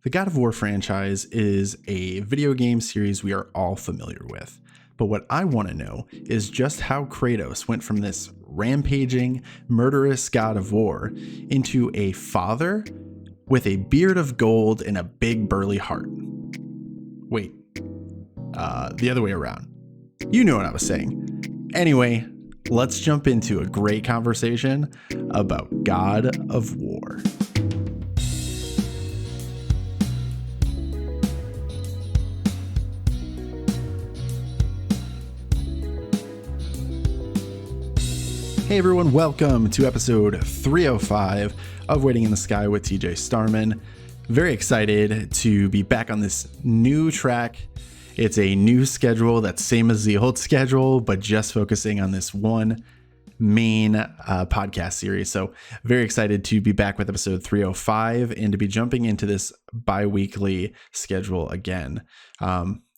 The God of War franchise is a video game series we are all familiar with. But what I want to know is just how Kratos went from this rampaging, murderous god of war into a father with a beard of gold and a big burly heart. Wait, the other way around. You know what I was saying. Anyway, let's jump into a great conversation about God of War. Hey everyone, welcome to episode 305 of Waiting in the Sky with TJ Starman. Very excited to be back on this new track. It's a new schedule that's same as the old schedule, but just focusing on this one main podcast series. So very excited to be back with episode 305 and to be jumping into this bi-weekly schedule again.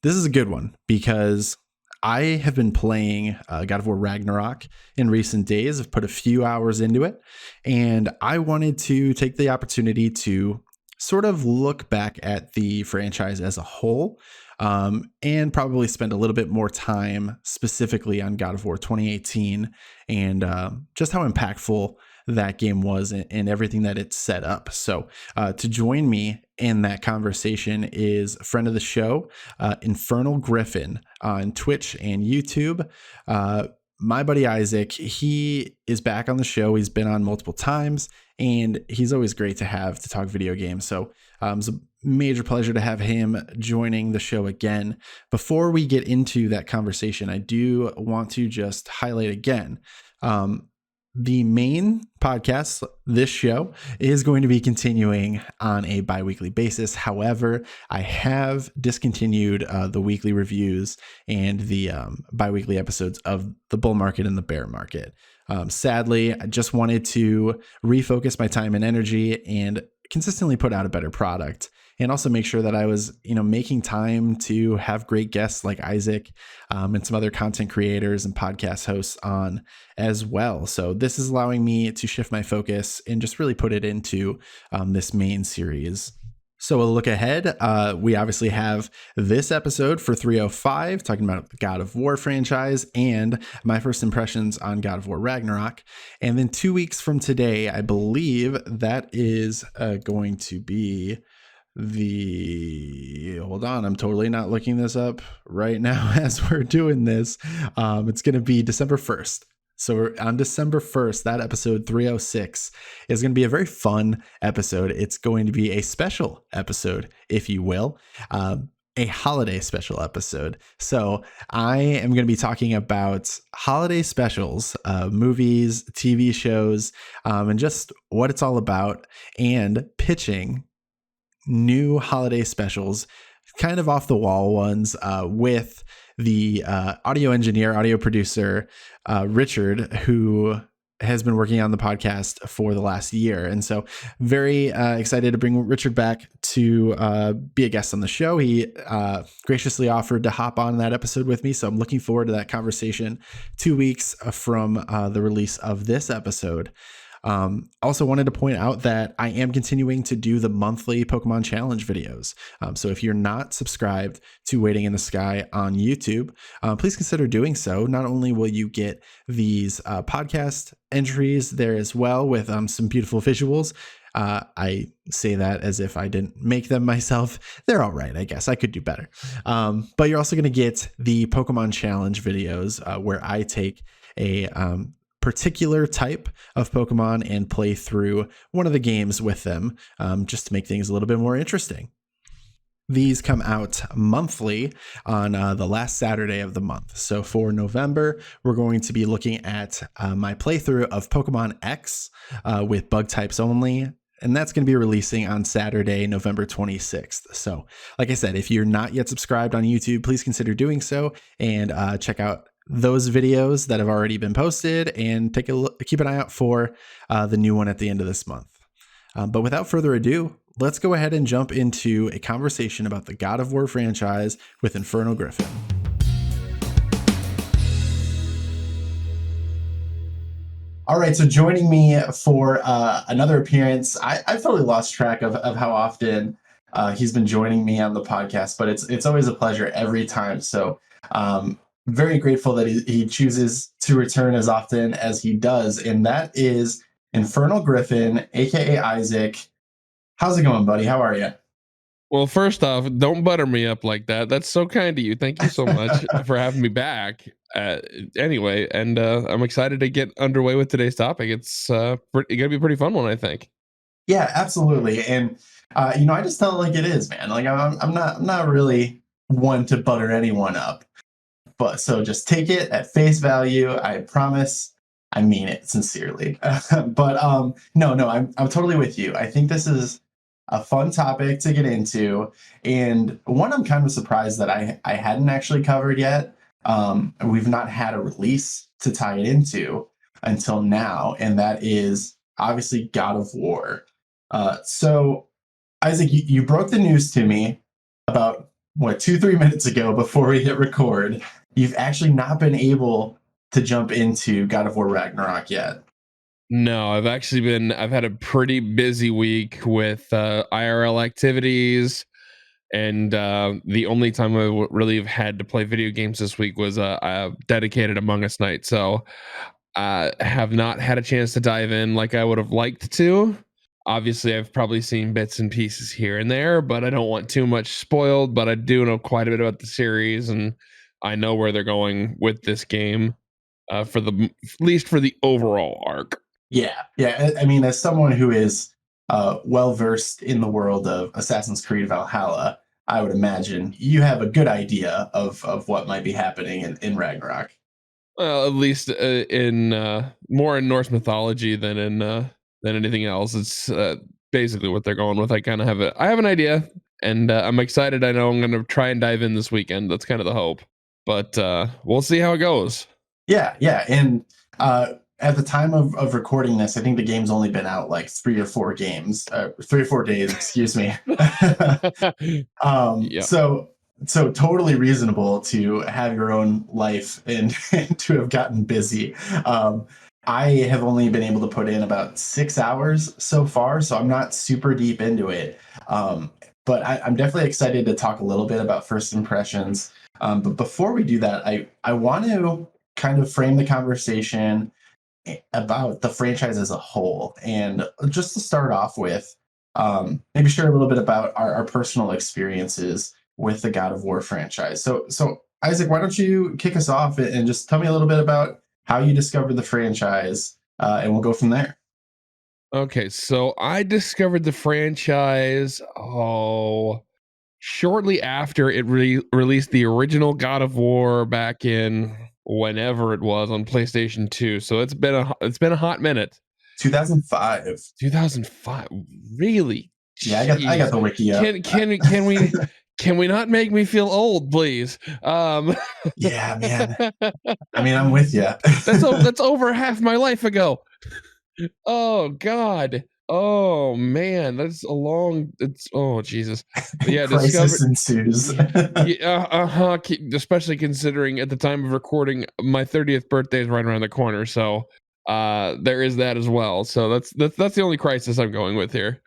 This is a good one because I have been playing God of War Ragnarok in recent days. I've put a few hours into it, and I wanted to take the opportunity to sort of look back at the franchise as a whole, and probably spend a little bit more time specifically on God of War 2018 and just how impactful that game was and everything that it set up. So to join me in that conversation is a friend of the show, infernalgriffin on Twitch and YouTube. My buddy Isaac, he is back on the show. He's been on multiple times, and he's always great to have to talk video games. So it's a major pleasure to have him joining the show again. Before we get into that conversation, I do want to just highlight again, the main podcast, this show, is going to be continuing on a bi-weekly basis. However, I have discontinued the weekly reviews and the bi-weekly episodes of the bull market and the bear market. Sadly, I just wanted to refocus my time and energy and consistently put out a better product, and also make sure that I was, making time to have great guests like Isaac and some other content creators and podcast hosts on as well. So this is allowing me to shift my focus and just really put it into this main series. So a look ahead, we obviously have this episode for 305 talking about the God of War franchise and my first impressions on God of War Ragnarok. And then 2 weeks from today, I believe that is going to be hold on, I'm totally not looking this up right now as we're doing this. It's going to be December 1st. So on December 1st, that episode 306 is going to be a very fun episode. It's going to be a special episode, if you will, a holiday special episode. So I am going to be talking about holiday specials, movies, TV shows, and just what it's all about, and pitching new holiday specials, kind of off the wall ones, with the audio engineer, audio producer, Richard, who has been working on the podcast for the last year. And so very excited to bring Richard back to be a guest on the show. He graciously offered to hop on that episode with me. So I'm looking forward to that conversation 2 weeks from the release of this episode. Also wanted to point out that I am continuing to do the monthly Pokemon challenge videos. So if you're not subscribed to Waiting in the Sky on YouTube, please consider doing so. Not only will you get these podcast entries there as well with some beautiful visuals. I say that as if I didn't make them myself. They're all right, I guess. I could do better. But you're also going to get the Pokemon challenge videos where I take a particular type of Pokemon and play through one of the games with them, just to make things a little bit more interesting. These come out monthly on the last Saturday of the month. So for November, we're going to be looking at my playthrough of Pokemon X with bug types only. And that's going to be releasing on Saturday, November 26th. So like I said, if you're not yet subscribed on YouTube, please consider doing so and check out those videos that have already been posted and take a look, keep an eye out for the new one at the end of this month. But without further ado, let's go ahead and jump into a conversation about the God of War franchise with infernalgriffin. All right, so joining me for another appearance, I've totally lost track of how often He's been joining me on the podcast, but it's always a pleasure every time. So very grateful that he chooses to return as often as he does, and that is Infernal Griffin, aka Isaac. How's it going, buddy? How are you? Well, first off, don't butter me up like that. That's so kind of you. Thank you so much for having me back. Anyway, and I'm excited to get underway with today's topic. It's going to be a pretty fun one, I think. Yeah, absolutely. And I just tell it like it is, man. Like I'm not really one to butter anyone up. But so just take it at face value. I promise I mean it sincerely. But no, I'm totally with you. I think this is a fun topic to get into, and one I'm kind of surprised that I hadn't actually covered yet. We've not had a release to tie it into until now, and that is obviously God of War. So Isaac, you broke the news to me about what 2-3 minutes ago before we hit record. You've actually not been able to jump into God of War Ragnarok yet. No, I've had a pretty busy week with IRL activities. And the only time really have had to play video games this week was a dedicated Among Us night. So I have not had a chance to dive in like I would have liked to. Obviously, I've probably seen bits and pieces here and there, but I don't want too much spoiled. But I do know quite a bit about the series, and I know where they're going with this game for at least for the overall arc. Yeah. I mean, as someone who is well versed in the world of Assassin's Creed Valhalla, I would imagine you have a good idea of what might be happening in Ragnarok. Well, at least in more in Norse mythology than anything else. It's basically what they're going with. I have an idea, and I'm excited. I know I'm going to try and dive in this weekend. That's kind of the hope, but we'll see how it goes. Yeah. And at the time of recording this, I think the game's only been out like 3 or 4 days, excuse me. Yeah. So totally reasonable to have your own life and, and to have gotten busy. I have only been able to put in about 6 hours so far, so I'm not super deep into it. But I'm definitely excited to talk a little bit about first impressions. But before we do that, I want to kind of frame the conversation about the franchise as a whole. And just to start off with, maybe share a little bit about our personal experiences with the God of War franchise. So Isaac, why don't you kick us off and just tell me a little bit about how you discovered the franchise, and we'll go from there. Okay, so I discovered the franchise shortly after it released the original God of War back in whenever it was on PlayStation 2. So it's been a hot minute. 2005. 2005. Really? Yeah, I got Jeez. the wiki up. Can we not make me feel old, please? Yeah, man. I mean, I'm with you. That's over half my life ago. Oh God. Oh man, that's a long. It's oh Jesus. But yeah, Crisis discovered. ensues. Yeah, especially considering at the time of recording, my 30th birthday is right around the corner. So, there is that as well. So that's the only crisis I'm going with here.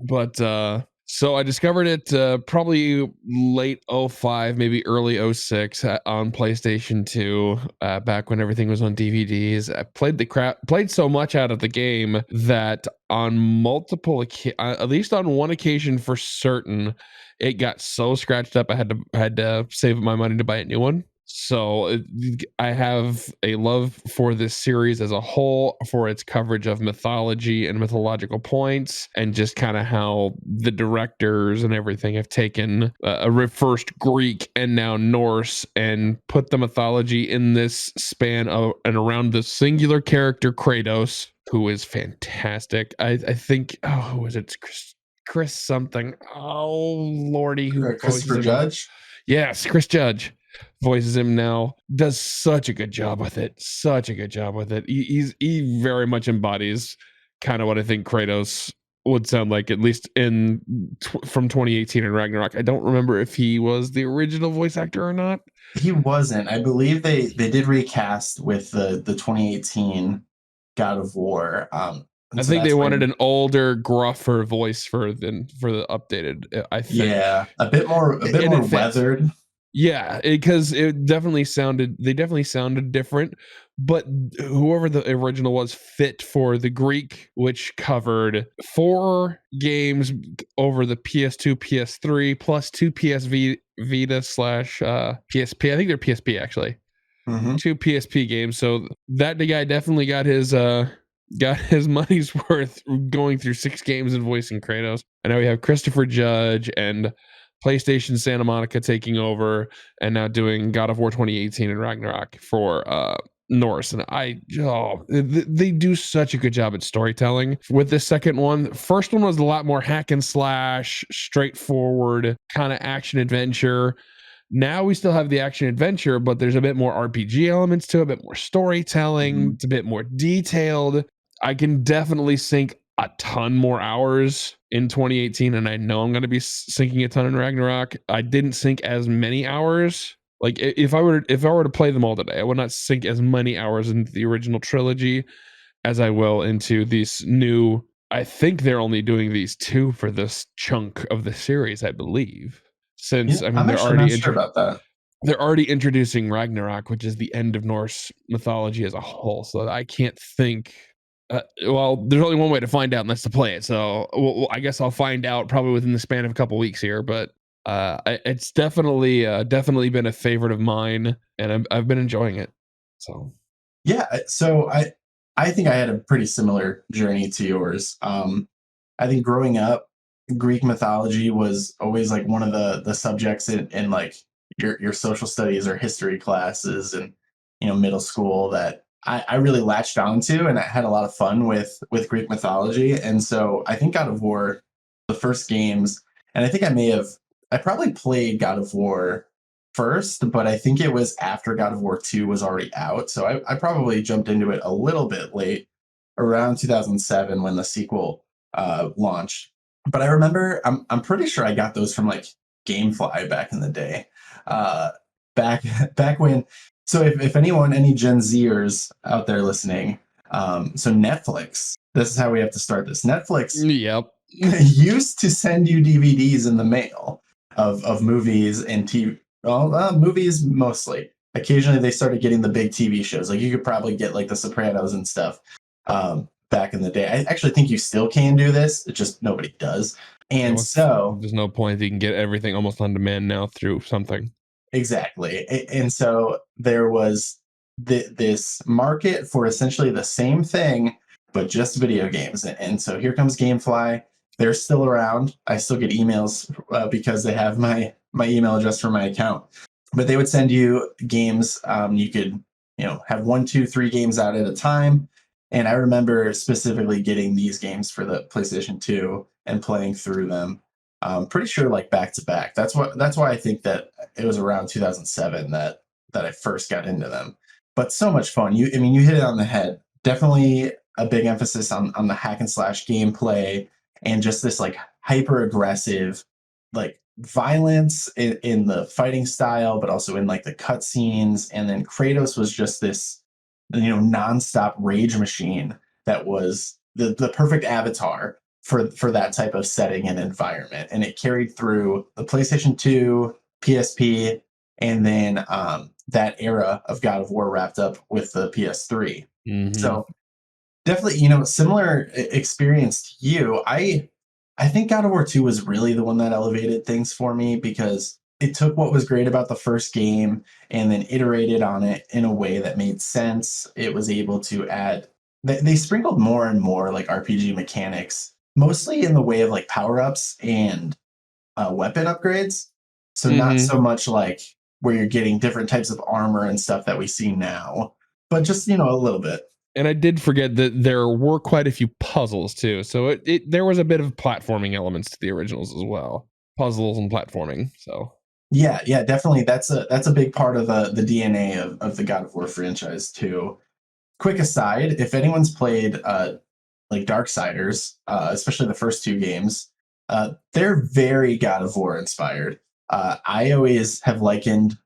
But so I discovered it probably late '05, maybe early '06 on PlayStation 2, back when everything was on DVDs. I played so much out of the game that on at least on one occasion for certain, it got so scratched up I had to save my money to buy a new one. So I have a love for this series as a whole, for its coverage of mythology and mythological points, and just kind of how the directors and everything have taken first Greek and now Norse and put the mythology in this span of and around the singular character Kratos, who is fantastic. I think, oh, who is it? Chris something. Oh lordy, who voices Christopher him? Judge. Yes, Chris Judge voices him now. Does such a good job with it. Such a good job with it. He very much embodies kind of what I think Kratos would sound like, at least from 2018 in Ragnarok. I don't remember if he was the original voice actor or not. He wasn't. I believe they did recast with the 2018 God of War. I think they wanted an older, gruffer voice for the updated. I think. Yeah, a bit more weathered. Yeah, because it definitely sounded. They definitely sounded different, but whoever the original was fit for the Greek, which covered 4 games over the PS2, PS3, plus 2 Vita slash PSP. I think they're PSP actually. 2 PSP games. So that the guy definitely got his money's worth going through 6 games and voicing Kratos. And now we have Christopher Judge and PlayStation Santa Monica taking over and now doing God of War 2018 and Ragnarok for Norse. And they do such a good job at storytelling with this second one. First one was a lot more hack and slash, straightforward kind of action adventure. Now we still have the action adventure, but there's a bit more RPG elements to it, a bit more storytelling. It's a bit more detailed. I can definitely sink a ton more hours in 2018, and I know I'm going to be sinking a ton in Ragnarok. I didn't sink as many hours. Like if I were to play them all today, I would not sink as many hours into the original trilogy as I will into these new. I think they're only doing these 2 for this chunk of the series, I believe. Since I'm actually not sure about that. They're already introducing Ragnarok, which is the end of Norse mythology as a whole. So I can't think. Well, there's only one way to find out, and that's to play it. So I guess I'll find out probably within the span of a couple weeks here. But it's definitely been a favorite of mine, and I've been enjoying it. So yeah, so I think I had a pretty similar journey to yours. I think growing up, Greek mythology was always like one of the subjects in like your social studies or history classes and middle school that I really latched onto, and I had a lot of fun with Greek mythology. And so I think God of War, the first games, and I think I probably played God of War first, but I think it was after God of War 2 was already out. So I probably jumped into it a little bit late, around 2007 when the sequel launched. But I remember, I'm pretty sure I got those from like GameFly back in the day. Back when. So if anyone, any Gen Zers out there listening, so Netflix. This is how we have to start this. Netflix. Yep. Used to send you DVDs in the mail of movies and TV. Well, movies mostly. Occasionally, they started getting the big TV shows. Like you could probably get like The Sopranos and stuff. Back in the day. I actually think you still can do this. It's just nobody does. And so there's no point. You can get everything almost on demand now through something. Exactly. And so there was this market for essentially the same thing, but just video games. And so here comes GameFly. They're still around. I still get emails because they have my email address for my account. But they would send you games. You could have 1, 2, 3 games out at a time. And I remember specifically getting these games for the PlayStation 2 and playing through them. Pretty sure like back to back. That's why I think that it was around 2007 that I first got into them. But so much fun. You hit it on the head. Definitely a big emphasis on the hack and slash gameplay and just this like hyper aggressive like violence in the fighting style, but also in like the cutscenes. And then Kratos was just this nonstop rage machine that was the perfect avatar for that type of setting and environment. And it carried through the PlayStation 2, PSP, and then that era of God of War wrapped up with the PS3. So definitely, similar experience to you. I think God of War 2 was really the one that elevated things for me because it took what was great about the first game and then iterated on it in a way that made sense. It was able to add, they sprinkled more and more like RPG mechanics, mostly in the way of like power-ups and weapon upgrades. So not so much like where you're getting different types of armor and stuff that we see now, but just, a little bit. And I did forget that there were quite a few puzzles too. So there was a bit of platforming elements to the originals as well. Puzzles and platforming. So yeah, definitely. That's a big part of the DNA of the God of War franchise too. Quick aside, if anyone's played like Darksiders, especially the first 2 games, they're very God of War inspired. I always have likened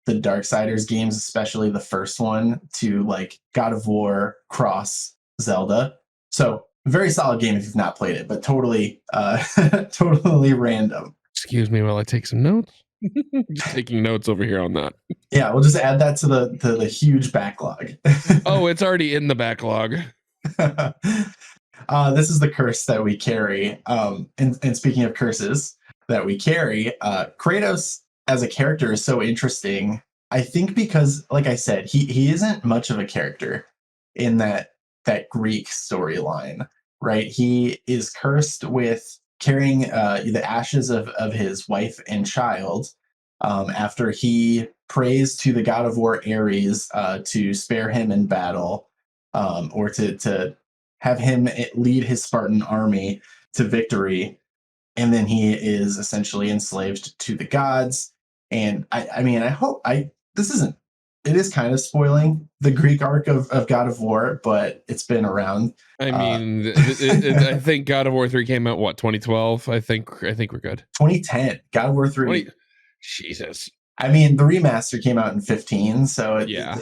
the Darksiders games, especially the first one, to like God of War cross Zelda. So Very solid game if you've not played it, but totally, totally random. Excuse me while I take some notes. Just taking notes over here on that. Yeah, we'll just add that to the huge backlog. Oh, it's already in the backlog. This is the curse that we carry. And speaking of curses that we carry, Kratos as a character is so interesting. I think because, like I said, he isn't much of a character in that Greek storyline, right? He is cursed with carrying the ashes of his wife and child after he prays to the god of war Ares to spare him in battle, or to have him lead his Spartan army to victory. And then he is essentially enslaved to the gods. And I mean, I hope this isn't, it is kind of spoiling the Greek arc of God of War, but it's been around. I mean, I think God of War 3 came out, what, 2012? I think we're good. 2010, God of War 3. Jesus. I mean, the remaster came out in 15, so yeah.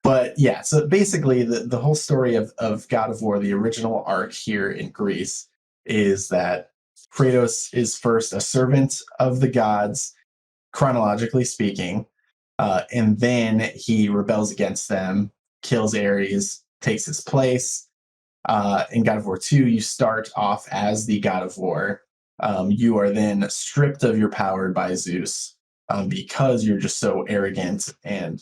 But yeah, so basically the whole story of God of War, the original arc here in Greece, is that Kratos is first a servant of the gods, chronologically speaking, and then he rebels against them, kills Ares, takes his place. In God of War 2, you start off as the God of War. You are then stripped of your power by Zeus because you're just so arrogant and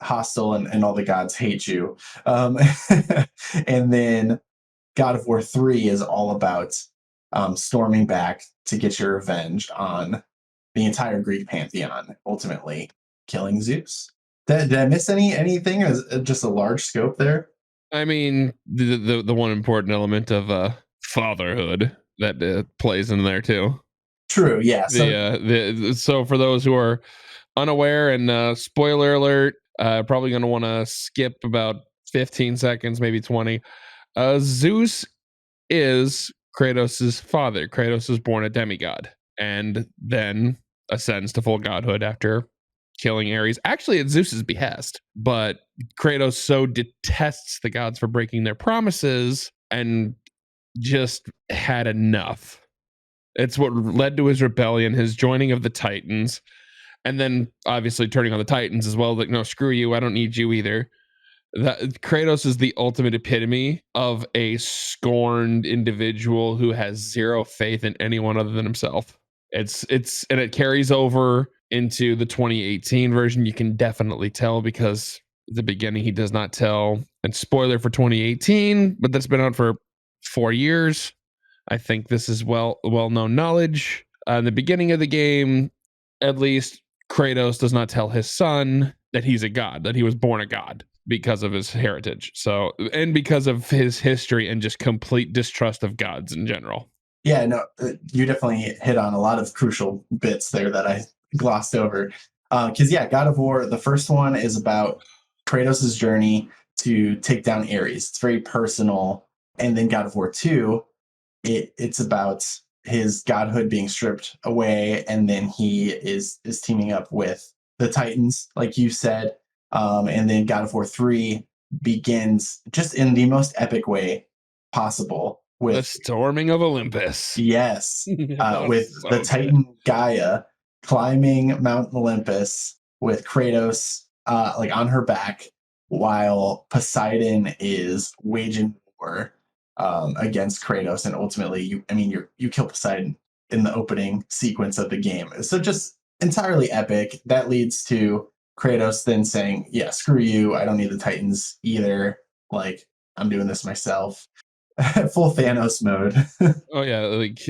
hostile, and all the gods hate you. And then God of War 3 is all about storming back to get your revenge on the entire Greek pantheon, ultimately killing Zeus. Did I miss anything? Is it just a large scope there? I mean, the one important element of fatherhood that plays in there too. True, yeah. So for those who are unaware, and spoiler alert, probably going to want to skip about 15 seconds, maybe 20. Zeus is Kratos' father. Kratos is born a demigod and then ascends to full godhood after killing Ares, actually at Zeus's behest. But Kratos so detests the gods for breaking their promises and just had enough. It's what led to his rebellion, his joining of the Titans, and then obviously turning on the Titans as well. Like, no, screw you, I don't need you either. That Kratos is the ultimate epitome of a scorned individual who has zero faith in anyone other than himself. And it carries over into the 2018 version. You can definitely tell because at the beginning he does not tell. And spoiler for 2018, but that's been out for 4 years. I think this is well-known knowledge. In the beginning of the game, at least, Kratos does not tell his son that he's a god, that he was born a god because of his heritage. So, and because of his history and just complete distrust of gods in general. Yeah, no, you definitely hit on a lot of crucial bits there that I glossed over. Because God of War, the first one is about Kratos' journey to take down Ares. It's very personal. And then God of War 2, it's about his godhood being stripped away, and then he is teaming up with the Titans, like you said. And then God of War 3 begins just in the most epic way possible with the storming of Olympus. Yes, with so the Titan Gaia climbing Mount Olympus with Kratos like on her back, while Poseidon is waging war against Kratos, and ultimately you kill Poseidon in the opening sequence of the game. So just entirely epic. That leads to Kratos then saying, yeah, screw you, I don't need the Titans either, like I'm doing this myself. Full Thanos mode. Oh yeah, like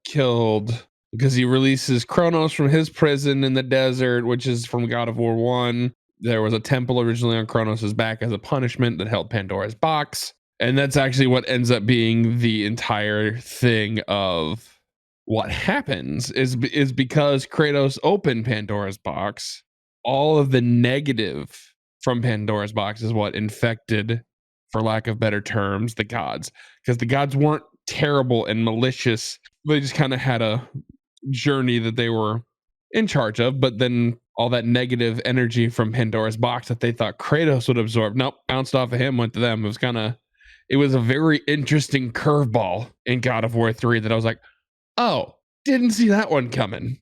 killed because he releases Kronos from his prison in the desert, which is from God of War 1. There was a temple originally on Kronos' back as a punishment that held Pandora's box. And that's actually what ends up being the entire thing of what happens is because Kratos opened Pandora's box. All of the negative from Pandora's box is what infected, for lack of better terms, the gods. Because the gods weren't terrible and malicious. They just kind of had a journey that they were in charge of. But then all that negative energy from Pandora's box that they thought Kratos would absorb, nope, bounced off of him, went to them. It was kind of it was a very interesting curveball in God of War 3 that I was like, oh, didn't see that one coming.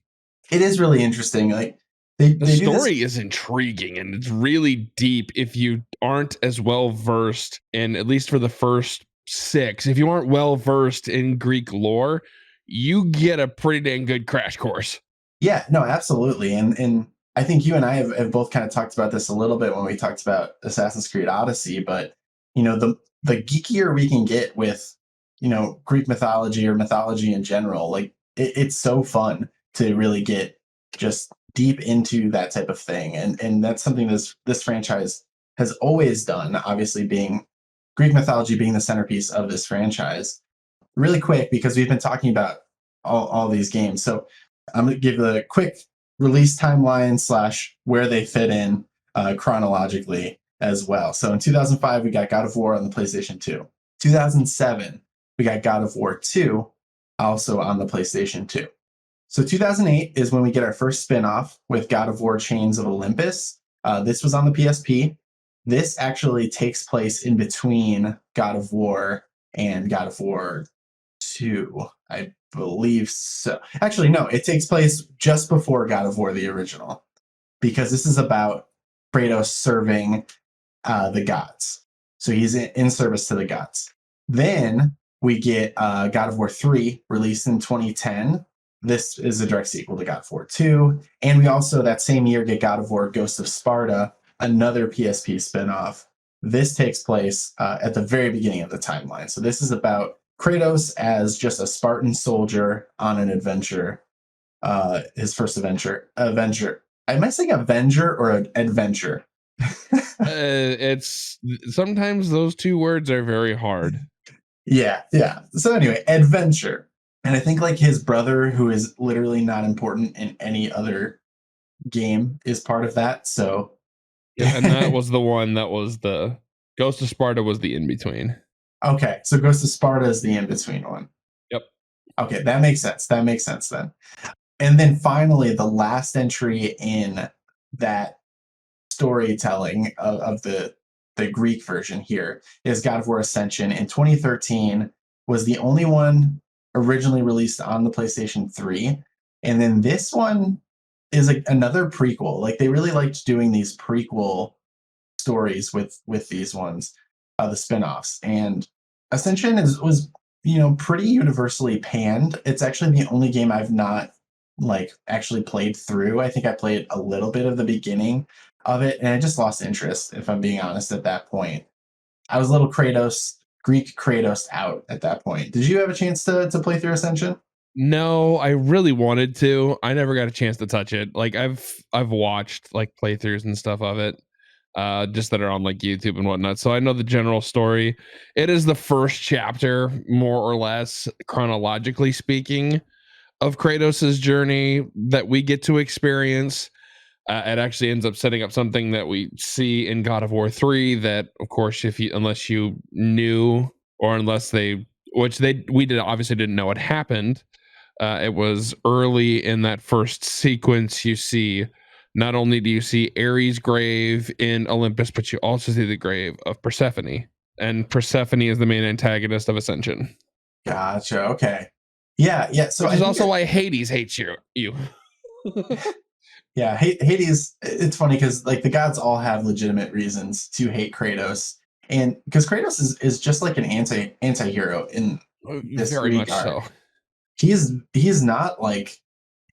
It is really interesting. Like The they do this. story is intriguing and it's really deep if you aren't as well versed in, at least for the first 6, if you aren't well versed in Greek lore, you get a pretty dang good crash course. Yeah, no, absolutely. And I think you and I have both kind of talked about this a little bit when we talked about Assassin's Creed Odyssey, but the geekier we can get with, Greek mythology or mythology in general, like it's so fun to really get just deep into that type of thing. And that's something this franchise has always done, obviously being Greek mythology being the centerpiece of this franchise. Really quick, because we've been talking about all these games. So I'm going to give a quick release timeline / where they fit in chronologically as well. So in 2005, we got God of War on the PlayStation 2. 2007, we got God of War 2, also on the PlayStation 2. So 2008 is when we get our first spin-off with God of War Chains of Olympus. This was on the PSP. This actually takes place in between God of War and God of War 2, I believe so. Actually, no, it takes place just before God of War, the original, because this is about Kratos serving the gods. So he's in service to the gods. Then we get God of War 3 released in 2010. This is a direct sequel to God of War 2. And we also, that same year, get God of War Ghost of Sparta, another PSP spinoff. This takes place at the very beginning of the timeline. So this is about Kratos as just a Spartan soldier on an adventure. His first adventure. Am I saying Avenger or an adventure? It's sometimes those two words are very hard. Yeah. So anyway, adventure. And I think like his brother, who is literally not important in any other game, is part of that. So yeah, and that was the one that was the Ghost of Sparta was the in between. Okay, so Ghost of Sparta is the in between one. Yep. Okay, that makes sense. That makes sense then. And then finally, the last entry in that storytelling of the Greek version here is God of War Ascension in 2013, was the only one originally released on the PlayStation 3. And then this one is another prequel. Like they really liked doing these prequel stories with these ones, the spin-offs. And Ascension was pretty universally panned. It's actually the only game I've not like actually played through. I think I played a little bit of the beginning of it, and I just lost interest, if I'm being honest. At that point, I was a little Greek Kratos out at that point. Did you have a chance to play through Ascension? No, I really wanted to. I never got a chance to touch it. Like I've watched like playthroughs and stuff of it, just that are on like YouTube and whatnot. So I know the general story. It is the first chapter, more or less, chronologically speaking, of Kratos's journey that we get to experience. It actually ends up setting up something that we see in God of War 3 that, of course, unless you knew, or unless we obviously didn't know it happened. It was early in that first sequence. You see, not only do you see Ares' grave in Olympus, but you also see the grave of Persephone, and Persephone is the main antagonist of Ascension. Gotcha. Okay. Yeah. So Which is also why Hades hates you. Yeah, Hades. It's funny because like the gods all have legitimate reasons to hate Kratos, and because Kratos is just like an anti-hero in this Very Greek much art. so. He's not like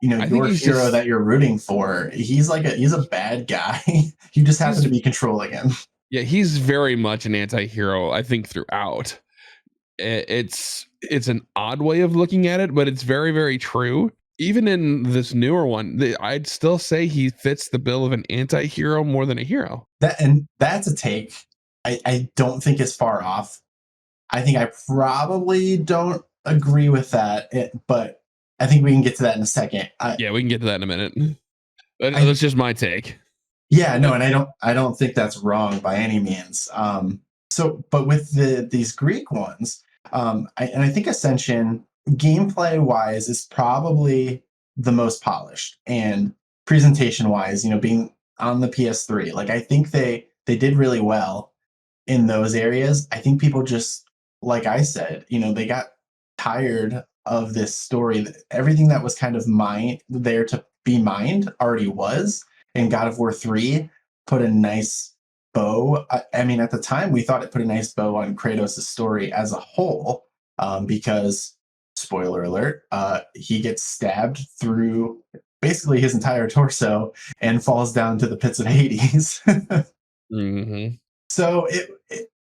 I think your he's hero just that you're rooting for. He's a bad guy. You just happen to be controlling him. Yeah, he's very much an anti-hero, I think, throughout. It's an odd way of looking at it, but it's very, very true. Even in this newer one, I'd still say he fits the bill of an anti-hero more than a hero. That's a take I don't think is far off. I think I probably don't agree with that, but I think we can get to that in a second. Yeah, we can get to that in a minute. That's just my take. Yeah, no, and I don't think that's wrong by any means. But with these Greek ones, I think Ascension gameplay wise is probably the most polished, and presentation wise, being on the PS3, like I think they did really well in those areas. I think people just, like I said, they got tired of this story. Everything that was kind of there to be mined already was, and God of War 3 put a nice bow. I mean, at the time, we thought it put a nice bow on Kratos' story as a whole, because, spoiler alert, he gets stabbed through basically his entire torso and falls down to the pits of Hades. Mm-hmm. So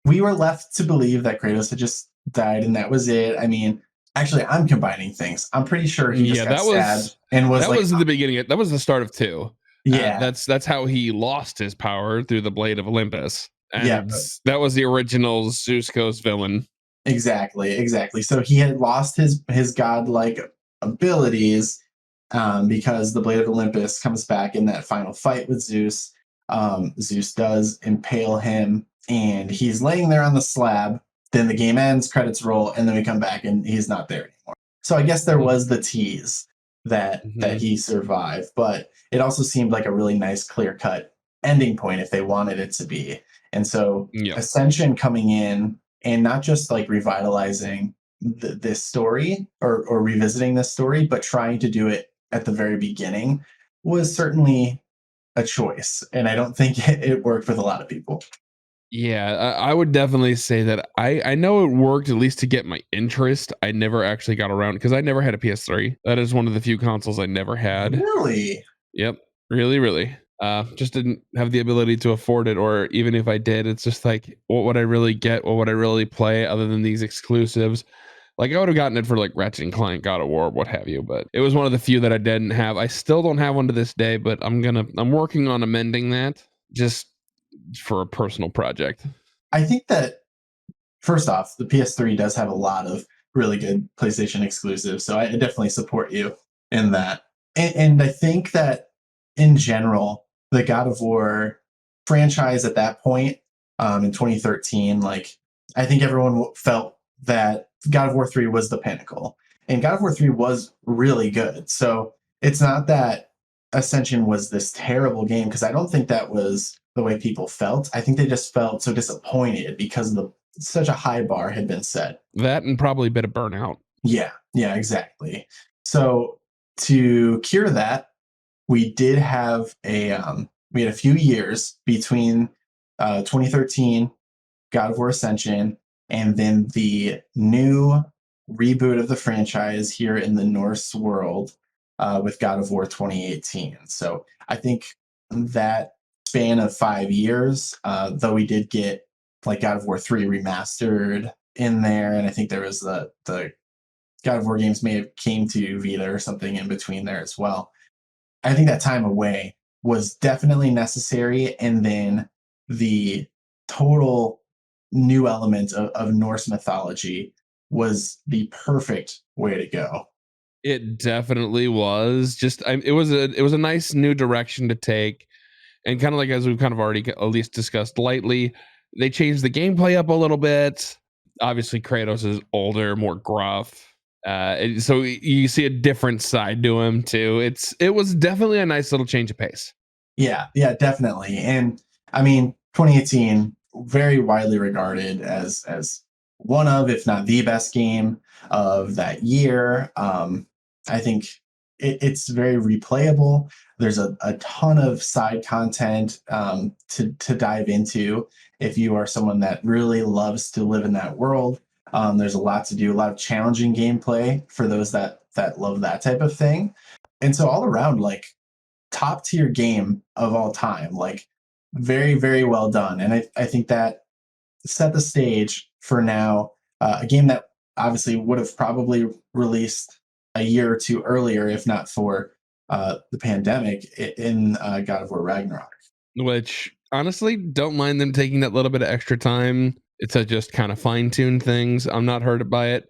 we were left to believe that Kratos had just died and that was it. I mean, actually, I'm combining things. I'm pretty sure he just Yeah, got stabbed and was that like, was the beginning. That was the start of 2. yeah, That's how he lost his power, through the Blade of Olympus, yeah, and that was the original Zeus Ghost villain. exactly. So he had lost his godlike abilities, because the Blade of Olympus comes back in that final fight with Zeus. Zeus does impale him, and he's laying there on the slab. Then the game ends, credits roll, and then we come back, and he's not there anymore. So I guess there was the tease that he survived, but it also seemed like a really nice, clear cut ending point if they wanted it to be. And so Yep. Ascension coming in and not just like revitalizing this story, or revisiting this story, but trying to do it at the very beginning was certainly a choice. And I don't think it worked with a lot of people. Yeah, I would definitely say that I know it worked, at least to get my interest. I never actually got around, because I never had a PS3. That is one of the few consoles I never had. Really? Yep, really. Just didn't have the ability to afford it, or even if I did, it's just like, what would I really get? What would I really play other than these exclusives? Like, I would have gotten it for like Ratchet and Clank, God of War, what have you. But it was one of the few that I didn't have. I still don't have one to this day, but I'm working on amending that, just for a personal project. I think that, first off, the PS3 does have a lot of really good PlayStation exclusives. So I definitely support you in that. And I think that in general, the God of War franchise at that point, in 2013, like, I think everyone felt that God of War 3 was the pinnacle. And God of War 3 was really good. So it's not that Ascension was this terrible game, because I don't think that was the way people felt. I think they just felt so disappointed because such a high bar had been set. That, and probably a bit of burnout. Yeah, exactly. So to cure that, we did have we had a few years between 2013 God of War Ascension and then the new reboot of the franchise here in the Norse world, with God of War 2018. So I think that span of 5 years, though we did get like God of War 3 remastered in there, and I think there was the God of War games may have came to Vita or something in between there as well. I think that time away was definitely necessary, and then the total new element of Norse mythology was the perfect way to go. It definitely was. It was a nice new direction to take, and kind of like, as we've kind of already at least discussed lightly, they changed the gameplay up a little bit. Obviously, Kratos is older, more gruff. So you see a different side to him too. It was definitely a nice little change of pace. Yeah, definitely. And I mean, 2018, very widely regarded as one of, if not the best game of that year. I think it's very replayable. There's a ton of side content, to dive into if you are someone that really loves to live in that world. There's a lot to do, a lot of challenging gameplay for those that love that type of thing. And so all around, like, top tier game of all time, like, very, very well done. And I think that set the stage for now, a game that obviously would have probably released a year or two earlier if not for the pandemic, in God of War Ragnarok. Which, honestly, don't mind them taking that little bit of extra time to just kind of fine tune things. I'm not hurt by it,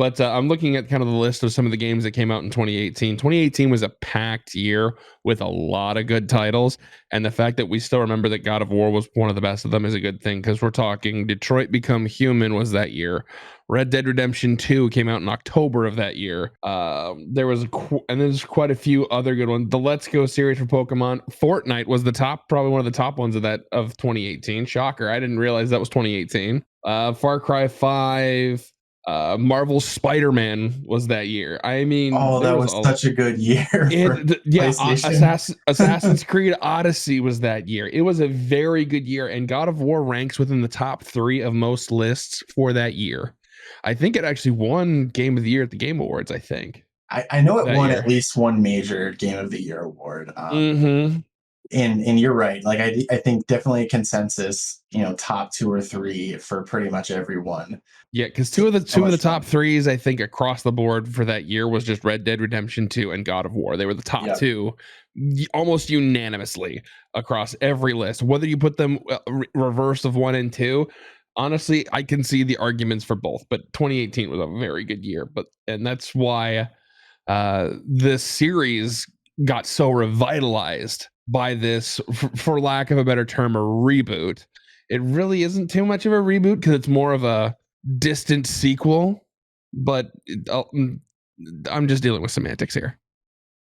But I'm looking at kind of the list of some of the games that came out in 2018. 2018 was a packed year with a lot of good titles. And the fact that we still remember that God of War was one of the best of them is a good thing, because we're talking Detroit Become Human was that year. Red Dead Redemption 2 came out in October of that year. And there's quite a few other good ones. The Let's Go series for Pokemon. Fortnite was probably one of the top ones of 2018. Shocker. I didn't realize that was 2018. Far Cry 5. Marvel's Spider-Man was that year. I mean, that was such a good year for PlayStation. Assassin's Creed Odyssey was that year. It was a very good year, and God of War ranks within the top 3 of most lists for that year. I think it actually won Game of the Year at the Game Awards, I think. I know it won at least one major Game of the Year award. And you're right. Like I think definitely a consensus, top 2 or 3 for pretty much everyone. Yeah, because two of the top 3s, I think, across the board for that year was just Red Dead Redemption 2 and God of War. They were the top 2 almost unanimously across every list. Whether you put them reverse of 1 and 2, honestly, I can see the arguments for both. But 2018 was a very good year. And that's why this series got so revitalized by this, for lack of a better term, a reboot. It really isn't too much of a reboot because it's more of a distant sequel, but I'm just dealing with semantics here.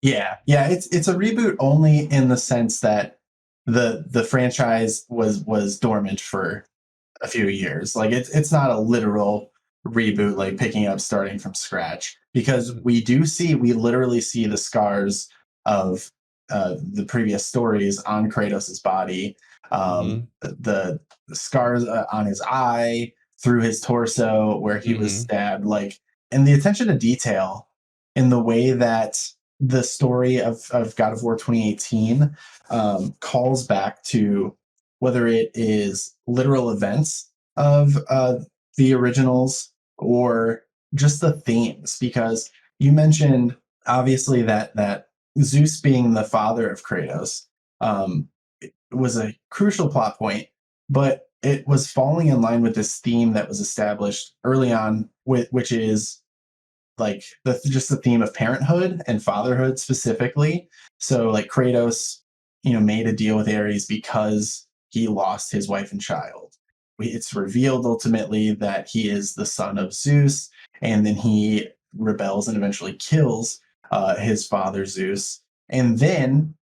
Yeah, it's a reboot only in the sense that the franchise was dormant for a few years. Like it's not a literal reboot, like picking up starting from scratch, because we literally see the scars of the previous stories on Kratos' body, the scars on his eye, through his torso where he was stabbed, and the attention to detail in the way that the story of God of War 2018 calls back to, whether it is literal events of the originals or just the themes. Because you mentioned obviously that Zeus being the father of Kratos was a crucial plot point, but it was falling in line with this theme that was established early on, which is like just the theme of parenthood and fatherhood specifically. So like Kratos, made a deal with Ares because he lost his wife and child. It's revealed ultimately that he is the son of Zeus, and then he rebels and eventually kills his father Zeus. And then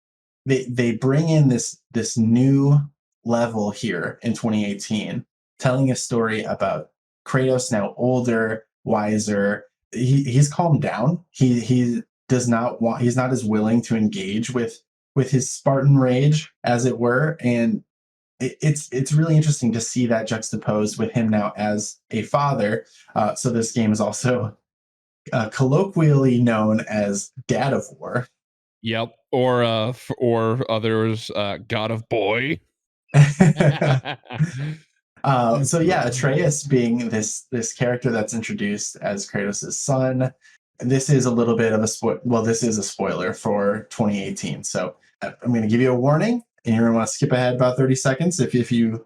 they bring in this new level here in 2018, telling a story about Kratos, now older, wiser. He's calmed down. He does not want. He's not as willing to engage with his Spartan rage, as it were. And it's really interesting to see that juxtaposed with him now as a father. So this game is also colloquially known as Dad of War. Yep. Or others, God of Boy. So yeah, Atreus being this character that's introduced as Kratos' son. This is a little bit of this is a spoiler for 2018. So I'm going to give you a warning, and you're going to want to skip ahead about 30 seconds if you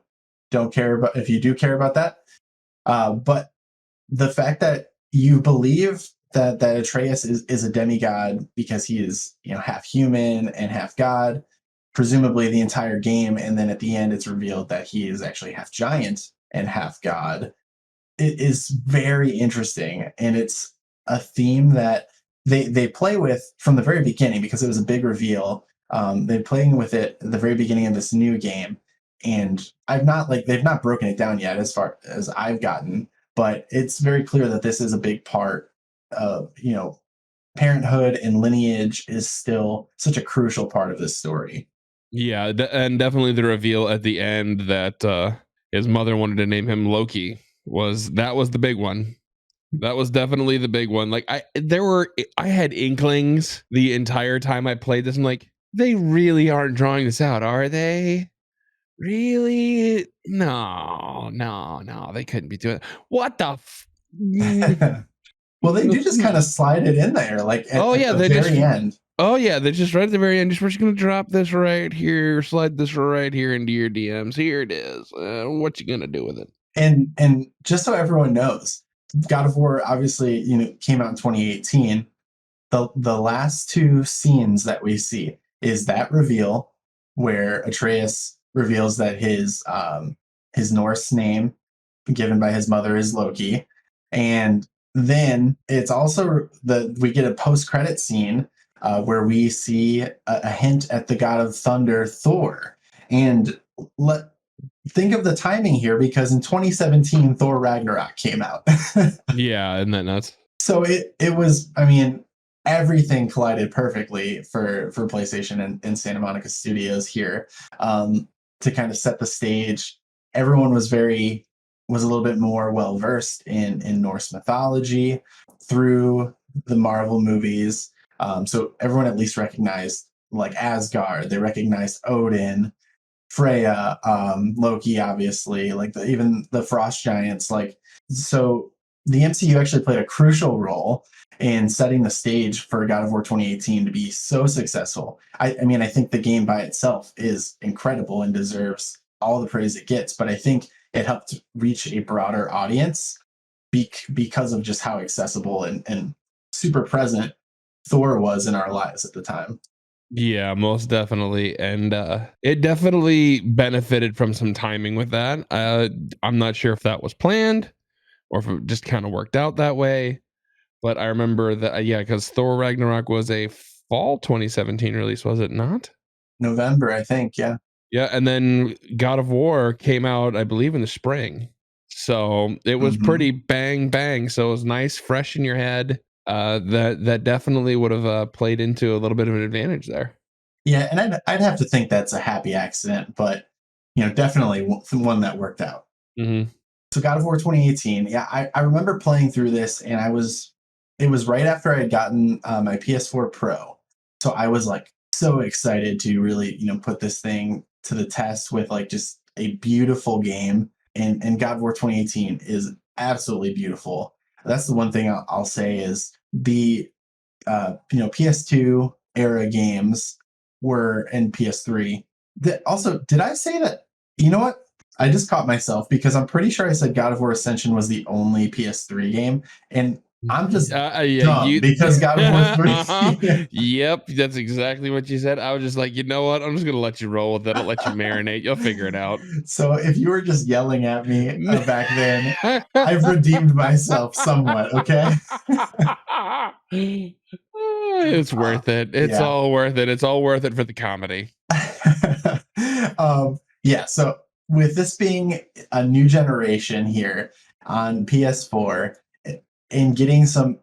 do care about that. But the fact that you believe that Atreus is a demigod because he is half human and half god, presumably the entire game, and then at the end it's revealed that he is actually half giant and half god. It is very interesting, and it's a theme that they play with from the very beginning, because it was a big reveal. They're playing with it at the very beginning of this new game, and they've not broken it down yet as far as I've gotten, but it's very clear that this is a big part of parenthood, and lineage is still such a crucial part of this story. Yeah, and definitely the reveal at the end that his mother wanted to name him Loki was the big one. That was definitely the big one. Like I had inklings the entire time I played this. I'm like, they really aren't drawing this out, are they? Really? No, they couldn't be doing it. What the Well, they do just kind of slide it in there, like at the very end. Oh yeah, they're just right at the very end. We're just gonna drop this right here, slide this right here into your DMs. Here it is. What you gonna do with it? And just so everyone knows, God of War obviously, came out in 2018. The last two scenes that we see is that reveal where Atreus reveals that his Norse name given by his mother is Loki, and then it's also we get a post credit scene where we see a hint at the god of thunder, Thor, and let think of the timing here because in 2017 Thor Ragnarok came out. Yeah, isn't that nuts? So it was, I mean, everything collided perfectly for PlayStation and Santa Monica Studios here, to kind of set the stage. Everyone was a little bit more well versed in Norse mythology through the Marvel movies. So everyone at least recognized like Asgard. They recognized Odin, Freya, Loki, obviously, like even the Frost Giants. Like, so the MCU actually played a crucial role in setting the stage for God of War 2018 to be so successful. I mean, I think the game by itself is incredible and deserves all the praise it gets, but I think it helped reach a broader audience because of just how accessible and super present Thor was in our lives at the time. Yeah, most definitely. And it definitely benefited from some timing with that. I'm not sure if that was planned or if it just kind of worked out that way. But I remember that, yeah, because Thor Ragnarok was a fall 2017 release, was it not? November, I think. Yeah. Yeah, and then God of War came out, I believe, in the spring. So it was Hmm. pretty bang bang. So it was nice, fresh in your head. That definitely would have played into a little bit of an advantage there. Yeah, and I'd have to think that's a happy accident, but definitely one that worked out. Hmm. So God of War 2018, yeah, I remember playing through this, and it was right after I had gotten my PS4 Pro, so I was like so excited to really put this thing to the test with like just a beautiful game, and God of War 2018 is absolutely beautiful. That's the one thing I'll say is the PS2 era games were in PS3. Also, did I say that? You know what? I just caught myself because I'm pretty sure I said God of War Ascension was the only PS3 game, and I'm just Yeah, dumb you. because God of War 3. Yep, that's exactly what you said. I was just like, you know what? I'm just gonna let you roll with it. I'll let you marinate. You'll figure it out. So if you were just yelling at me back then, I've redeemed myself somewhat. Okay. It's worth it. It's Yeah. all worth it. It's all worth it for the comedy. Yeah, so with this being a new generation here on PS4 and getting some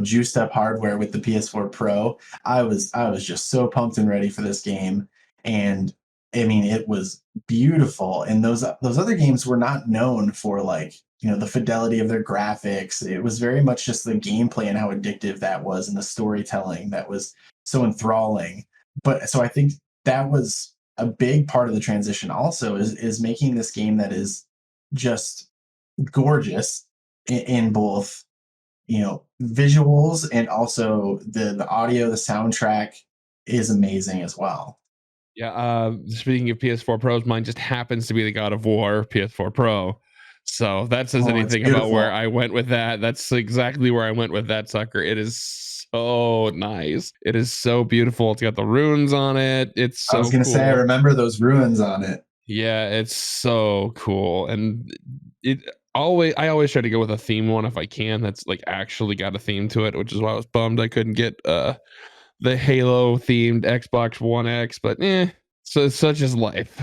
juiced up hardware with the PS4 Pro, I was just so pumped and ready for this game, and I mean it was beautiful. And those other games were not known for like the fidelity of their graphics. It was very much just the gameplay and how addictive that was, and the storytelling that was so enthralling. But so I think that was a big part of the transition also is making this game that is just gorgeous in both visuals, and also the audio. The soundtrack is amazing as well. Yeah. Speaking of PS4 Pros, mine just happens to be the God of War PS4 Pro. So if that says Oh, it's anything about where beautiful. I went with that. That's exactly where I went with that sucker. It is so nice. It is so beautiful. It's got the runes on it. It's I was so gonna say I cool. remember those ruins on it. Yeah, it's so cool. And it I always try to go with a theme one if I can. That's like actually got a theme to it, which is why I was bummed I couldn't get the Halo themed Xbox One X, but so such is life.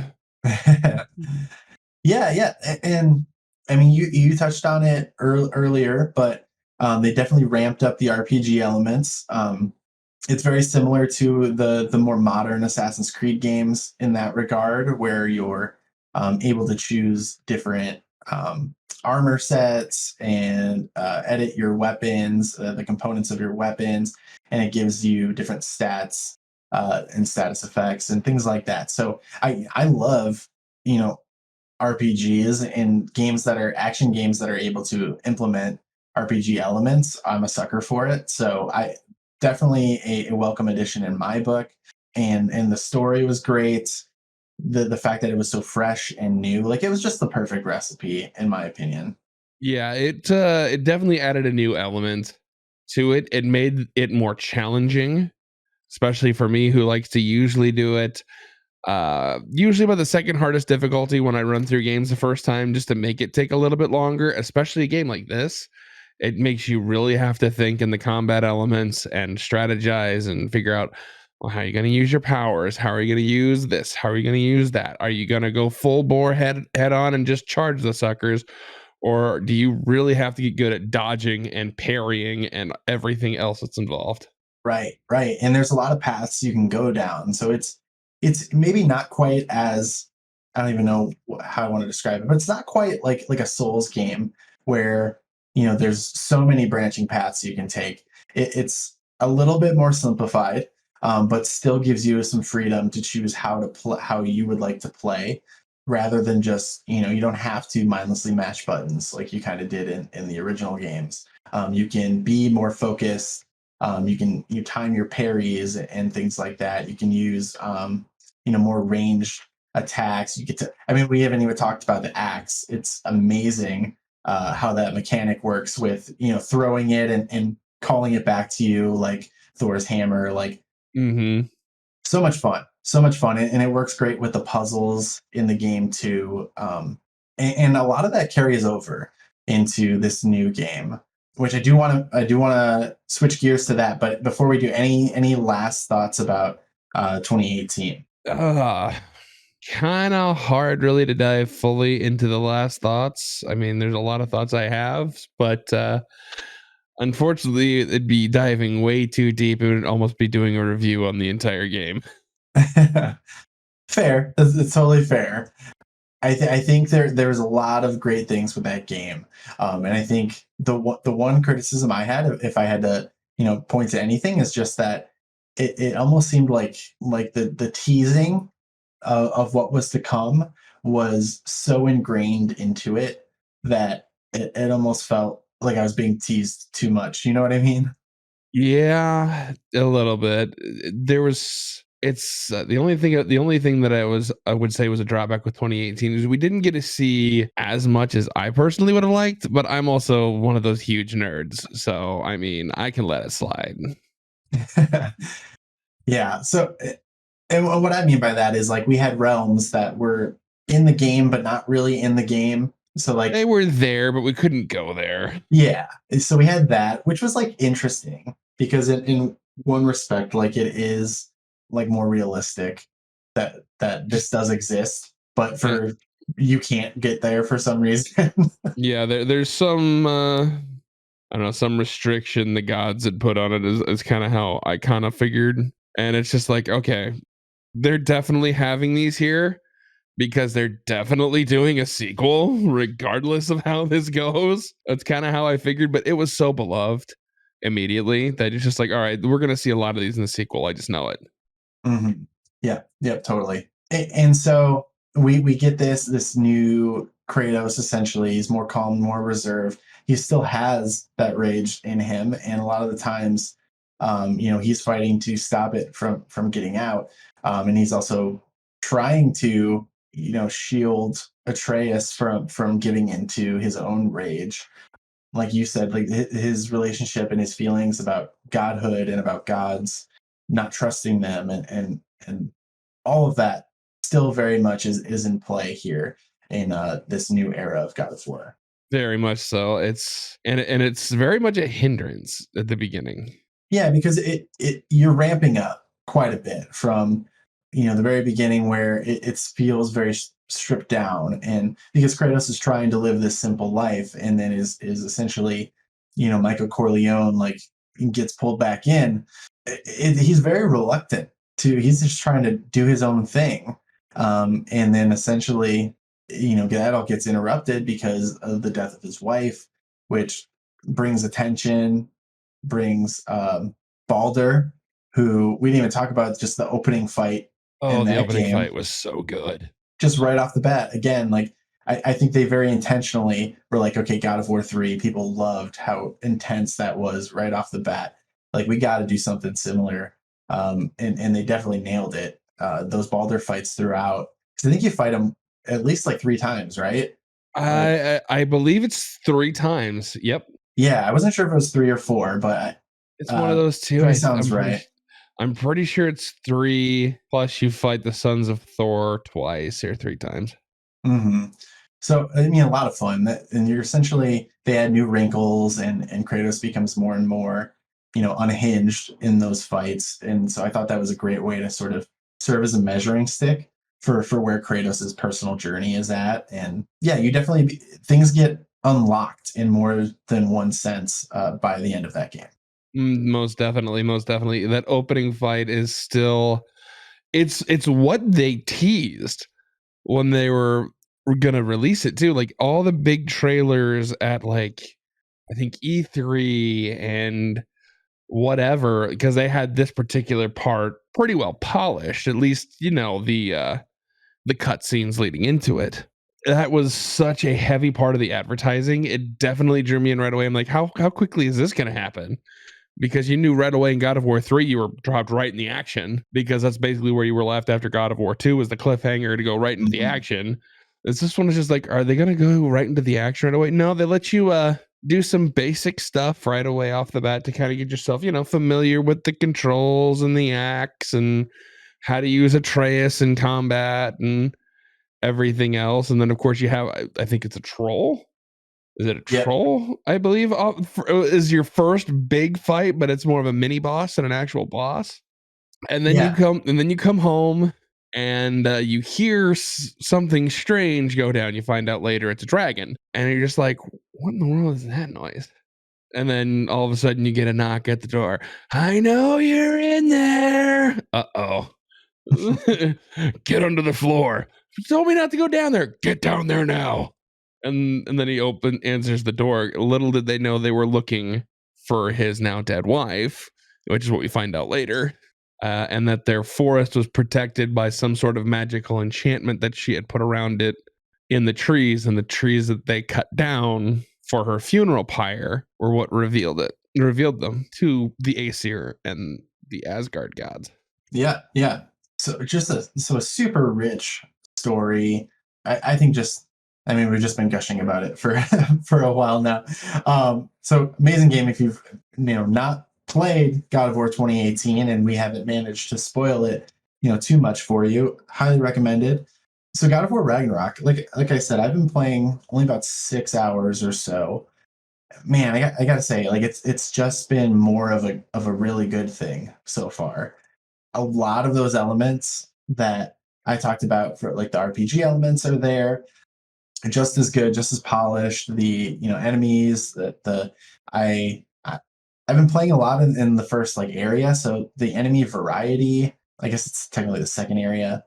Yeah, yeah, and I mean you touched on it earlier, but they definitely ramped up the RPG elements. It's very similar to the more modern Assassin's Creed games in that regard, where you're able to choose different armor sets and edit your weapons, the components of your weapons, and it gives you different stats and status effects and things like that. So I love you know RPGs and games that are action games that are able to implement RPG elements. I'm a sucker for it. So I definitely a welcome addition in my book. And the story was great. The fact that it was so fresh and new, like it was just the perfect recipe, in my opinion. Yeah, it definitely added a new element to it. It made it more challenging, especially for me who likes to usually do it usually about the second hardest difficulty when I run through games the first time, just to make it take a little bit longer, especially a game like this. It makes you really have to think in the combat elements and strategize and figure out, well, how are you going to use your powers? How are you going to use this? How are you going to use that? Are you going to go full bore head on and just charge the suckers? Or do you really have to get good at dodging and parrying and everything else that's involved? Right, right. And there's a lot of paths you can go down. So it's maybe not quite as, I don't even know how I want to describe it, but it's not quite like a Souls game where, there's so many branching paths you can take. It's a little bit more simplified, but still gives you some freedom to choose how you would like to play, rather than just, you don't have to mindlessly mash buttons like you kind of did in the original games. You can be more focused. You time your parries and things like that. You can use more ranged attacks. You get to. I mean, we haven't even talked about the axe. It's amazing how that mechanic works with throwing it and calling it back to you like Thor's hammer. Like, Hmm. so much fun, so much fun, and it works great with the puzzles in the game too. And a lot of that carries over into this new game, which I do want to switch gears to that. But before we do, any last thoughts about 2018? Uh, Kind of hard really to dive fully into the last thoughts. I mean, there's a lot of thoughts I have, but unfortunately, it'd be diving way too deep. It would almost be doing a review on the entire game. Fair, it's totally fair. I think there's a lot of great things with that game, and I think the one criticism I had, if I had to point to anything, is just that it almost seemed like the teasing of what was to come was so ingrained into it that it almost felt like I was being teased too much. You know what I mean? Yeah, a little bit. There was it's the only thing that I would say was a drawback with 2018 is we didn't get to see as much as I personally would have liked, but I'm also one of those huge nerds. So, I mean, I can let it slide. Yeah. So, and what I mean by that is like we had realms that were in the game, but not really in the game. So, They like, were there, but we couldn't go there. yeah. So we had that, which was like interesting because in one respect, like it is like more realistic that this does exist, but Uh, for you can't get there for some reason. yeah, there's some I don't know, some restriction the gods had put on it is kind of how I kind of figured. And it's just like, okay, they're definitely having these here because they're definitely doing a sequel, regardless of how this goes. That's kind of how I figured, but it was so beloved immediately that it's just like, all right, we're gonna see a lot of these in the sequel. I just know it. Hmm. Yeah, yeah, totally. And so we get this new Kratos. Essentially, he's more calm, more reserved. He still has that rage in him, and a lot of the times, he's fighting to stop it from getting out, and he's also trying to shield Atreus from giving into his own rage. Like you said, like his relationship and his feelings about godhood and about gods, not trusting them, and all of that still very much is in play here in this new era of God of War. Very much so. And it's very much a hindrance at the beginning. Yeah, because it you're ramping up quite a bit from the very beginning where it feels very stripped down, and because Kratos is trying to live this simple life, and then is essentially Michael Corleone, like, gets pulled back in. He's very reluctant to. He's just trying to do his own thing, and then essentially that all gets interrupted because of the death of his wife, which brings attention, brings Balder, who we didn't even talk about, just the opening fight Oh, in the that opening game, fight was so good. just right off the bat. Again, like I think they very intentionally were like, okay, God of War 3, people loved how intense that was right off the bat. Like, we got to do something similar. And they definitely nailed it. Those Balder fights throughout, because I think you fight him at least like three times, right? Like, I believe it's 3 times. Yep. yeah, I wasn't sure if it was 3 or 4, but It's one of those 2. 3 sounds right. I'm pretty sure it's 3 plus you fight the sons of Thor twice or 3 times. Hmm. So, I mean, a lot of fun. And you're essentially, they add new wrinkles, and Kratos becomes more and more, unhinged in those fights. And so I thought that was a great way to sort of serve as a measuring stick for where Kratos's personal journey is at. And yeah, you definitely, things get unlocked in more than one sense by the end of that game. Most definitely, most definitely. That opening fight is still it's what they teased when they were gonna release it too. Like all the big trailers at like I think E3 and whatever, because they had this particular part pretty well polished. At least, the cutscenes leading into it. That was such a heavy part of the advertising. It definitely drew me in right away. I'm like, how quickly is this gonna happen? Because you knew right away in God of War 3 you were dropped right in the action because that's basically where you were left after God of War 2 was the cliffhanger to go right into the Mhm. action. This one is just like, are they gonna go right into the action right away? No, they let you do some basic stuff right away off the bat to kind of get yourself, familiar with the controls and the axe and how to use Atreus in combat and everything else. And then of course you have I think it's a troll. Is it a Yep. troll? I believe is your first big fight, but it's more of a mini boss than an actual boss. Yeah. And then you come home and you hear something strange go down. You find out later it's a dragon, and you're just like, "What in the world is that noise?" And then all of a sudden you get a knock at the door. I know you're in there. Uh oh. Get under the floor. You told me not to go down there. Get down there now. And then he answers the door. Little did they know they were looking for his now dead wife, which is what we find out later. And that their forest was protected by some sort of magical enchantment that she had put around it in the trees, and the trees that they cut down for her funeral pyre were what revealed them to the Aesir and the Asgard gods. Yeah, yeah. So a super rich story. I think just, I mean, we've just been gushing about it for for a while now. So amazing game. If you've not played God of War 2018 and we haven't managed to spoil it too much for you, highly recommended. So God of War Ragnarok, like I said, I've been playing only about 6 hours or so. Man, I gotta say, like it's just been more of a really good thing so far. A lot of those elements that I talked about for like the RPG elements are there, just as good, just as polished. The enemies that I've been playing a lot in the first like area, so the enemy variety. I guess it's technically the second area.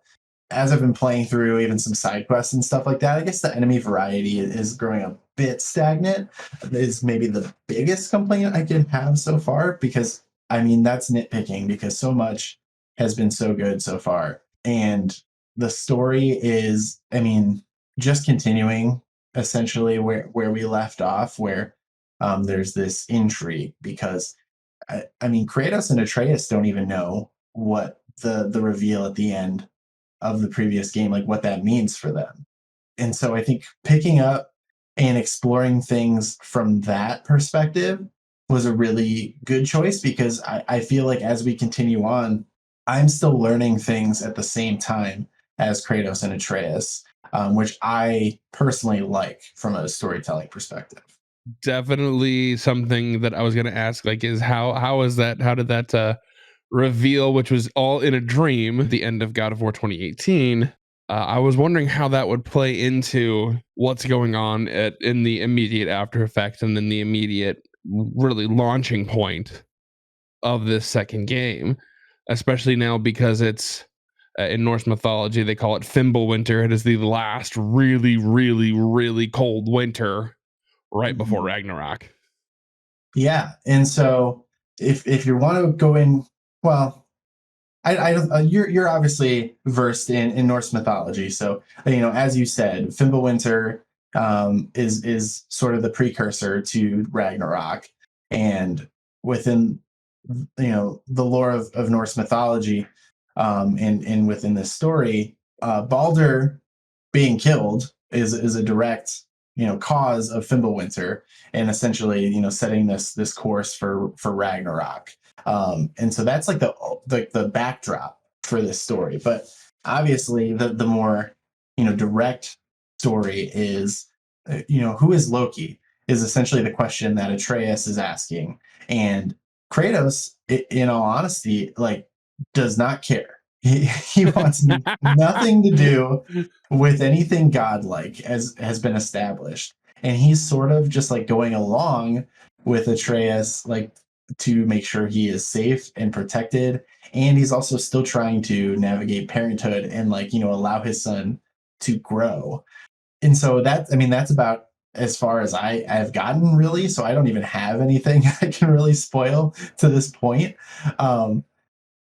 As I've been playing through even some side quests and stuff like that, I guess the enemy variety is growing a bit stagnant. Is maybe the biggest complaint I can have so far, because I mean that's nitpicking because so much has been so good so far. And the story is, I mean, just continuing essentially where we left off, where there's this intrigue because I mean Kratos and Atreus don't even know what the reveal at the end of the previous game, like what that means for them. And so I think picking up and exploring things from that perspective was a really good choice, because I feel like as we continue on, I'm still learning things at the same time as Kratos and Atreus, which I personally like from a storytelling perspective. Definitely something that I was going to ask, like, is how is that? How did that reveal, which was all in a dream, at the end of God of War 2018? I was wondering how that would play into what's going on in the immediate after effects and then the immediate really launching point of this second game, especially now because it's in Norse mythology they call it Fimbulwinter. It is the last really, really, really cold winter right before Mhm. Ragnarok. Yeah, and so if you want to go in, well, you're obviously versed in Norse mythology, so as you said, Fimbulwinter is sort of the precursor to Ragnarok, and within the lore of Norse mythology, and within this story, Balder being killed is a direct. cause of Fimbulwinter, and essentially setting this course for Ragnarok. And so that's like the backdrop for this story. But obviously, the more direct story is who is Loki is essentially the question that Atreus is asking, and Kratos, in all honesty, like does not care. He wants nothing to do with anything godlike, as has been established, and he's sort of just like going along with Atreus, like to make sure he is safe and protected, and he's also still trying to navigate parenthood and like allow his son to grow. And so that's about as far as I've gotten, really. So I don't even have anything I can really spoil to this point. Um,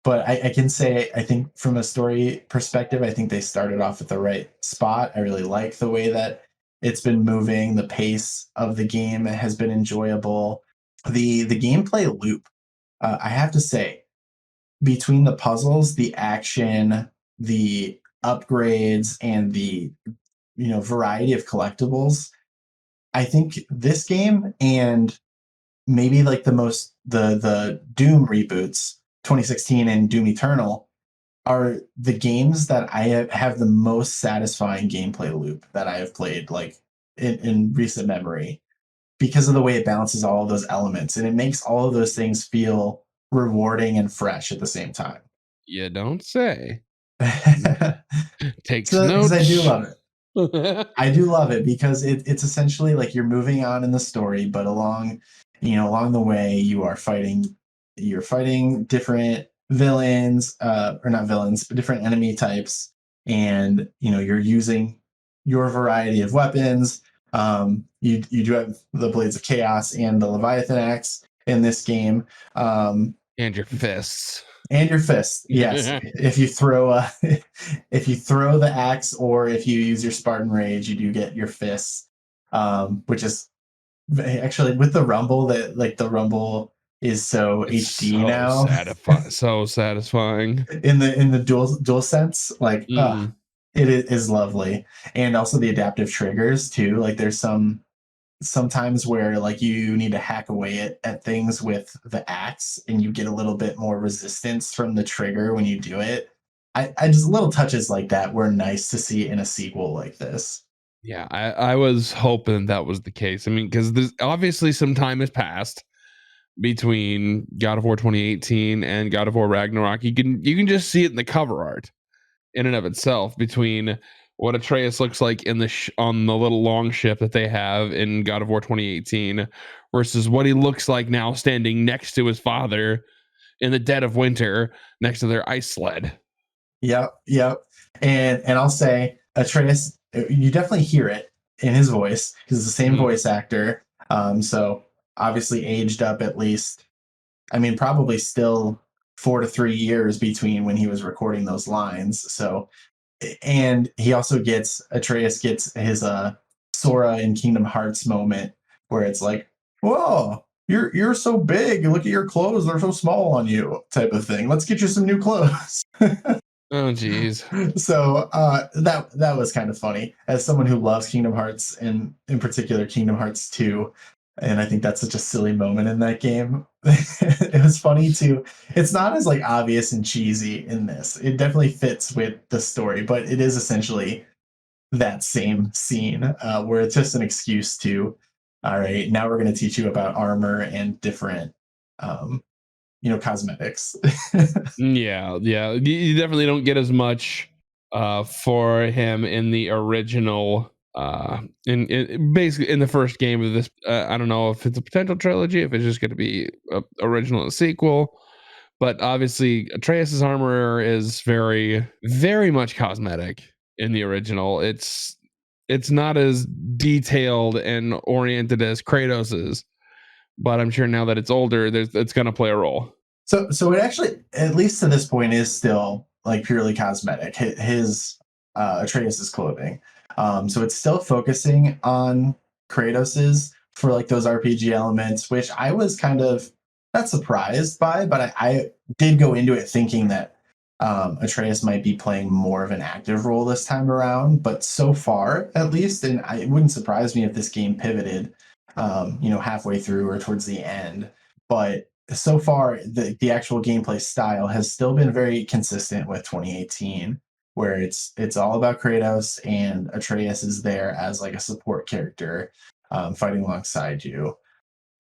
but I can say, I think from a story perspective, I think they started off at the right spot. I really like the way that it's been moving. The pace of the game has been enjoyable. The gameplay loop, I have to say, between the puzzles, the action, the upgrades, and the variety of collectibles, I think this game and maybe like the Doom reboots, 2016 and Doom Eternal, are the games that I have the most satisfying gameplay loop that I have played, like in recent memory, because of the way it balances all of those elements, and it makes all of those things feel rewarding and fresh at the same time. You don't say. Takes So, because I do notes. love it. I do love it because it's essentially like you're moving on in the story, but along the way, you're fighting different villains, or not villains, but different enemy types, and you're using your variety of weapons. You do have the Blades of Chaos and the Leviathan Axe in this game. And your fists. And your fist, yes. If you throw if you throw the axe, or if you use your Spartan Rage, you do get your fists, which is actually with the Rumble, that like the Rumble is so It's HD so now so satisfying. in the dual sense, like Mm. it is lovely, and also the adaptive triggers too. Like there's sometimes where like you need to hack away at things with the axe, and you get a little bit more resistance from the trigger when you do it. I just little touches like that were nice to see in a sequel like this. Yeah, I was hoping that was the case. I mean, because there's obviously some time has passed between God of War 2018 and God of War Ragnarok. You can just see it in the cover art in and of itself, between what Atreus looks like in on the little long ship that they have in God of War 2018 versus what he looks like now standing next to his father in the dead of winter next to their ice sled. Yep, yep. And I'll say Atreus, you definitely hear it in his voice because it's the same Mhm. voice actor. So obviously aged up at least. I mean, probably still 4 to 3 years between when he was recording those lines. So, and he also gets Atreus gets his Sora in Kingdom Hearts moment where it's like, whoa, you're so big. Look at your clothes; they're so small on you, type of thing. Let's get you some new clothes. Oh, geez. So that was kind of funny as someone who loves Kingdom Hearts, and in particular Kingdom Hearts 2. And I think that's such a silly moment in that game. It was funny too. It's not as like obvious and cheesy in this. It definitely fits with the story, but it is essentially that same scene where it's just an excuse to, all right, now we're going to teach you about armor and different, um, cosmetics. Yeah, yeah. You definitely don't get as much for him in the original in basically in the first game of this. I don't know if it's a potential trilogy, if it's just going to be a original and sequel. But obviously, Atreus's armor is very much cosmetic in the original. It's not as detailed and oriented as Kratos's, but I'm sure now that it's older, it's going to play a role. So it actually, at least to this point, is still like purely cosmetic. His Atreus's clothing. So it's still focusing on Kratos's for like those RPG elements, which I was kind of not surprised by, but I did go into it thinking that Atreus might be playing more of an active role this time around, but so far, at least, and it wouldn't surprise me if this game pivoted, halfway through or towards the end. But so far, the actual gameplay style has still been very consistent with 2018, where it's all about Kratos and Atreus is there as like a support character, fighting alongside you.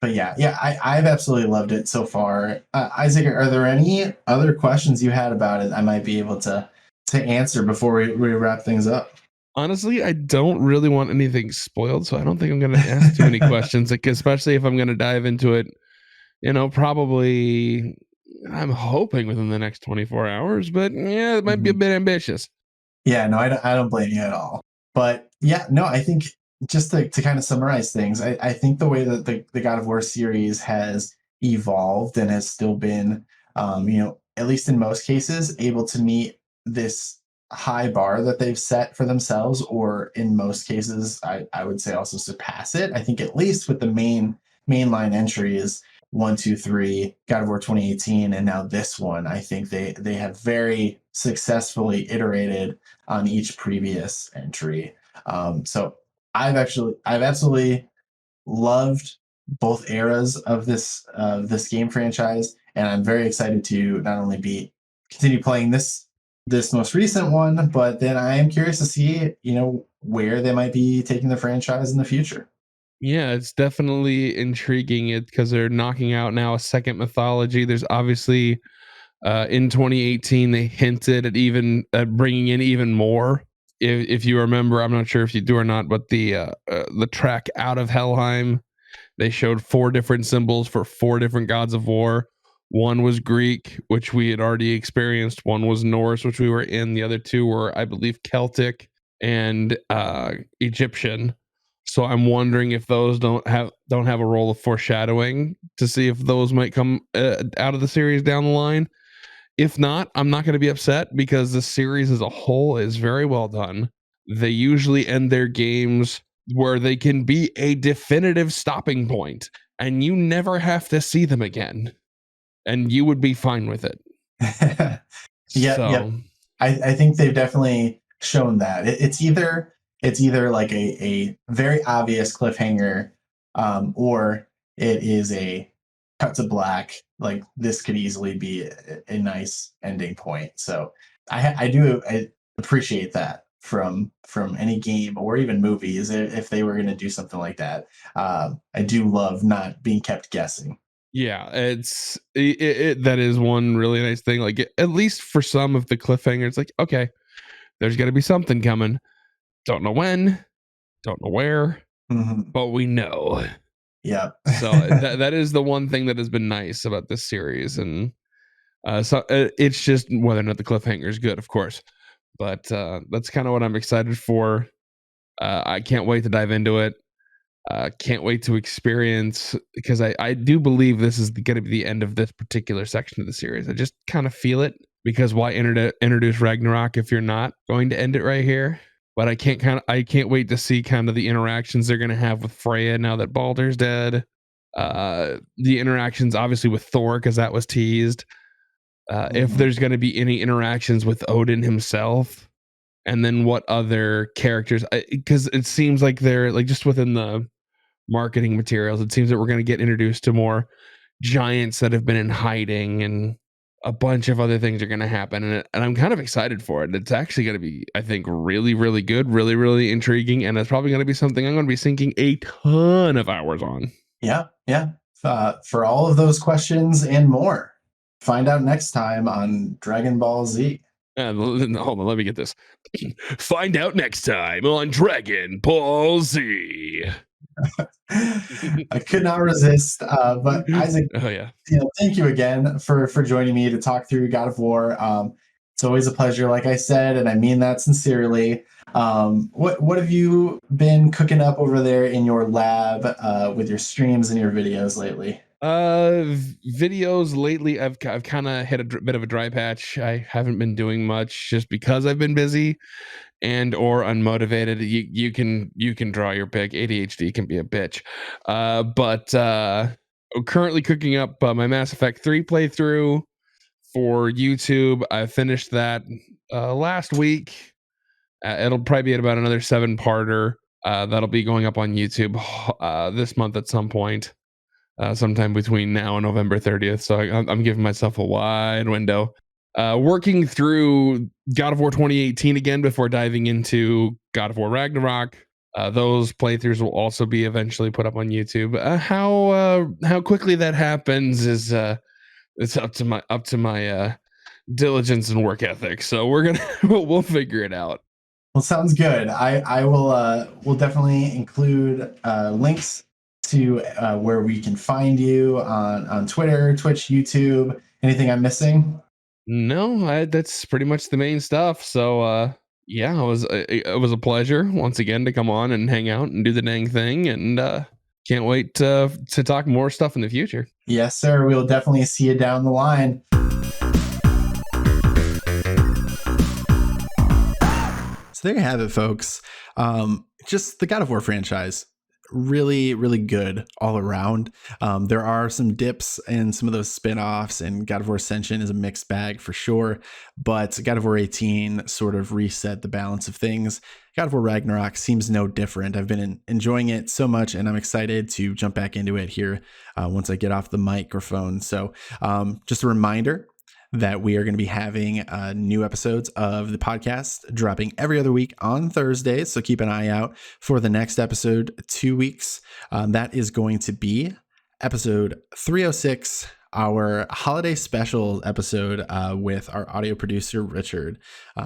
But I've absolutely loved it so far. Isaac, are there any other questions you had about it I might be able to answer before we wrap things up? Honestly, I don't really want anything spoiled, so I don't think I'm going to ask too many questions, like, especially if I'm going to dive into it, probably, I'm hoping within the next 24 hours, but yeah, it might be a Mhm. bit ambitious. Yeah, no, I don't blame you at all. But yeah, no, I think just to kind of summarize things, I think the way that the God of War series has evolved and has still been, at least in most cases, able to meet this high bar that they've set for themselves, or in most cases, I would say also surpass it. I think at least with the mainline entries, 1, 2, 3, God of War 2018, and now this one, I think they have very successfully iterated on each previous entry. So I've absolutely loved both eras of this game franchise, and I'm very excited to not only be continue playing this most recent one, but then I am curious to see where they might be taking the franchise in the future. Yeah, it's definitely intriguing it because they're knocking out now a second mythology. There's obviously in 2018 they hinted at bringing in even more. If you remember, I'm not sure if you do or not, but the track Out of Helheim, they showed four different symbols for four different gods of war. One was Greek, which we had already experienced. One was Norse, which we were in. The other two were, I believe, Celtic and Egyptian. So I'm wondering if those don't have a role of foreshadowing to see if those might come out of the series down the line. If not, I'm not going to be upset because the series as a whole is very well done. They usually end their games where they can be a definitive stopping point and you never have to see them again and you would be fine with it. Yep, So, yep. I think they've definitely shown that. It's either like a very obvious cliffhanger, or it is a cut to black. Like this could easily be a nice ending point. So I appreciate that from any game or even movies if they were going to do something like that. I do love not being kept guessing. yeah, that is one really nice thing. Like, at least for some of the cliffhangers, like, okay, there's going to be something coming. Don't know when, don't know where, Mhm. but we know. Yep. So that is the one thing that has been nice about this series, and it's just whether or not the cliffhanger is good, of course. But that's kind of what I'm excited for. I can't wait to dive into it. Can't wait to experience because I do believe this is going to be the end of this particular section of the series. I just kind of feel it because why introduce Ragnarok if you're not going to end it right here? But I can't wait to see kind of the interactions they're going to have with Freya now that Baldur's dead. The interactions obviously with Thor because that was teased. If Mhm. there's going to be any interactions with Odin himself, and then what other characters? Because it seems like they're like just within the marketing materials, it seems that we're going to get introduced to more giants that have been in hiding and a bunch of other things are going to happen and I'm kind of excited for it. It's actually going to be, I think, really really good, really really intriguing, and it's probably going to be something I'm going to be sinking a ton of hours on. Yeah, yeah. For all of those questions and more, find out next time on Dragon Ball Z. Hold on, let me get this. Find out next time on Dragon Ball Z. I could not resist. But Isaac, Oh yeah. thank you again for joining me to talk through God of War. It's always a pleasure, like I said, and I mean that sincerely. What have you been cooking up over there in your lab with your streams and your videos lately? Videos lately, I've kind of hit a bit of a dry patch. I haven't been doing much just because I've been busy and or unmotivated. You can draw your pick. ADHD can be a bitch. But currently cooking up my Mass Effect 3 playthrough, for YouTube, I finished that last week. It'll probably be at about another 7-parter that'll be going up on YouTube this month at some point, sometime between now and November 30th. So I'm giving myself a wide window. Working through God of War 2018 again before diving into God of War Ragnarok. Those playthroughs will also be eventually put up on YouTube. How quickly that happens is it's up to my diligence and work ethic. So we'll figure it out. Well, sounds good. I will definitely include links to where we can find you on Twitter, Twitch, YouTube. Anything I'm missing? No, that's pretty much the main stuff. So yeah, it was a pleasure once again to come on and hang out and do the dang thing, and can't wait to talk more stuff in the future. Yes, sir. We'll definitely see you down the line. So there you have it, folks. Just the God of War franchise. Really, really good all around. There are some dips in some of those spin-offs, and God of War Ascension is a mixed bag for sure, but God of War 18 sort of reset the balance of things. God of War Ragnarok seems no different. I've been enjoying it so much, and I'm excited to jump back into it here once I get off the microphone. So just a reminder that we are going to be having new episodes of the podcast dropping every other week on Thursdays. So keep an eye out for the next episode, 2 weeks. That is going to be episode 306, our holiday special episode with our audio producer, Richard.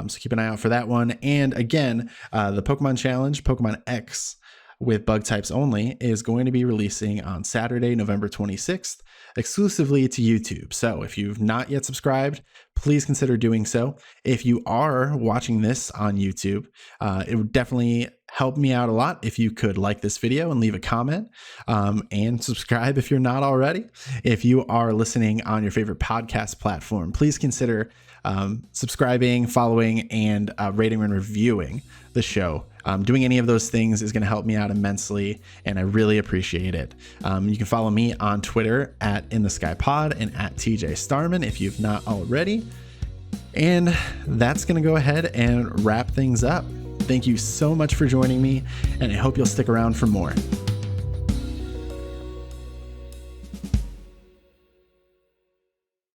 So keep an eye out for that one. And again, the Pokemon Challenge, Pokemon X, with bug types only, is going to be releasing on Saturday, November 26th, exclusively to YouTube. So if you've not yet subscribed, please consider doing so. If you are watching this on YouTube, it would definitely help me out a lot if you could like this video and leave a comment, and subscribe if you're not already. If you are listening on your favorite podcast platform, please consider subscribing, following, and rating and reviewing the show. Doing any of those things is going to help me out immensely, and I really appreciate it. You can follow me on Twitter at InTheSkyPod and at TJ Starman if you've not already. And that's going to go ahead and wrap things up. Thank you so much for joining me, and I hope you'll stick around for more.